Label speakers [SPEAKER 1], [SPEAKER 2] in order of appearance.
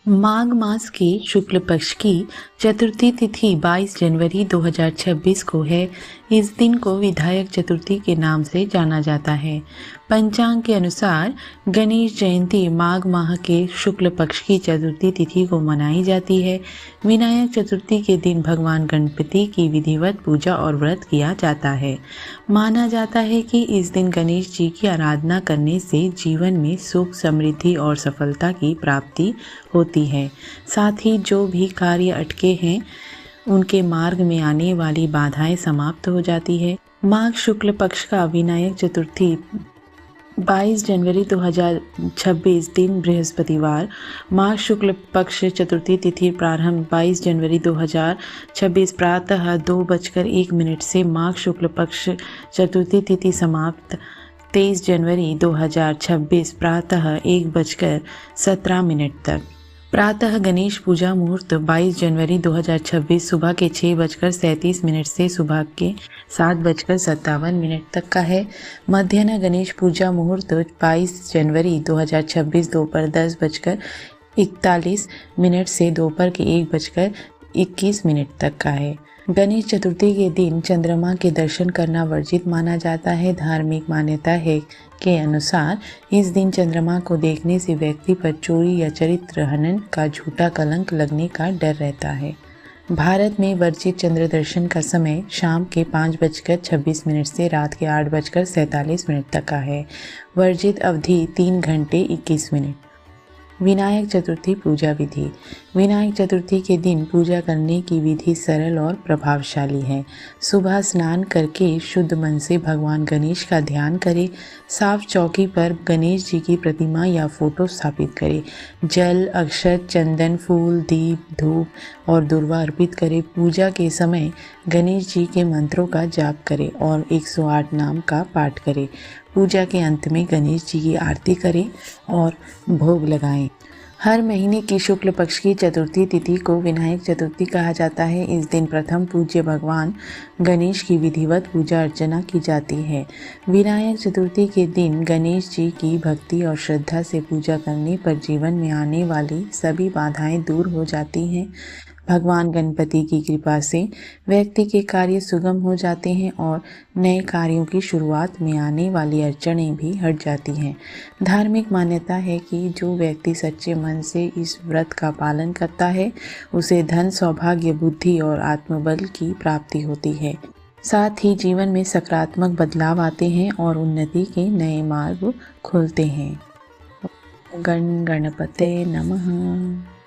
[SPEAKER 1] माघ मास के शुक्ल पक्ष की चतुर्थी तिथि 22 जनवरी 2026 को है। इस दिन को विधायक चतुर्थी के नाम से जाना जाता है। पंचांग के अनुसार गणेश जयंती माघ माह के शुक्ल पक्ष की चतुर्थी तिथि को मनाई जाती है। विनायक चतुर्थी के दिन भगवान गणपति की विधिवत पूजा और व्रत किया जाता है। माना जाता है कि इस दिन गणेश जी की आराधना करने से जीवन में सुख, समृद्धि और सफलता की प्राप्ति होती है। साथ ही जो भी कार्य अटके हैं उनके मार्ग में आने वाली बाधाएं समाप्त हो जाती है। माघ शुक्ल पक्ष का विनायक चतुर्थी 22 जनवरी 2026 दिन बृहस्पतिवार। माघ शुक्ल पक्ष चतुर्थी तिथि प्रारंभ 22 जनवरी 2026 प्रातः 2:01 से माघ शुक्ल पक्ष चतुर्थी तिथि समाप्त 23 जनवरी 2026 प्रातः 1:17 तक। प्रातः गणेश पूजा मुहूर्त 22 जनवरी 2026 सुबह के 6:37 से सुबह के 7:57 तक का है। मध्याह्न गणेश पूजा मुहूर्त 22 जनवरी 2026 दोपहर 10:41 से दोपहर के 1:21 तक का है। गणेश चतुर्थी के दिन चंद्रमा के दर्शन करना वर्जित माना जाता है। धार्मिक मान्यता है के अनुसार इस दिन चंद्रमा को देखने से व्यक्ति पर चोरी या चरित्र हनन का झूठा कलंक लगने का डर रहता है। भारत में वर्जित चंद्र दर्शन का समय शाम के 5:26 से रात के 8:47 तक का है। वर्जित अवधि 3 घंटे 21 मिनट। विनायक चतुर्थी पूजा विधि। विनायक चतुर्थी के दिन पूजा करने की विधि सरल और प्रभावशाली है। सुबह स्नान करके शुद्ध मन से भगवान गणेश का ध्यान करें। साफ चौकी पर गणेश जी की प्रतिमा या फोटो स्थापित करें। जल, अक्षत, चंदन, फूल, दीप, धूप और दुर्वा अर्पित करें। पूजा के समय गणेश जी के मंत्रों का जाप करें और 108 नाम का पाठ करें। पूजा के अंत में गणेश जी की आरती करें और भोग लगाएं। हर महीने की शुक्ल पक्ष की चतुर्थी तिथि को विनायक चतुर्थी कहा जाता है। इस दिन प्रथम पूज्य भगवान गणेश की विधिवत पूजा अर्चना की जाती है। विनायक चतुर्थी के दिन गणेश जी की भक्ति और श्रद्धा से पूजा करने पर जीवन में आने वाली सभी बाधाएं दूर हो जाती हैं। भगवान गणपति की कृपा से व्यक्ति के कार्य सुगम हो जाते हैं और नए कार्यों की शुरुआत में आने वाली अड़चनें भी हट जाती हैं। धार्मिक मान्यता है कि जो व्यक्ति सच्चे मन से इस व्रत का पालन करता है उसे धन, सौभाग्य, बुद्धि और आत्मबल की प्राप्ति होती है। साथ ही जीवन में सकारात्मक बदलाव आते हैं और उन्नति के नए मार्ग खुलते हैं। गण गणपते नमः।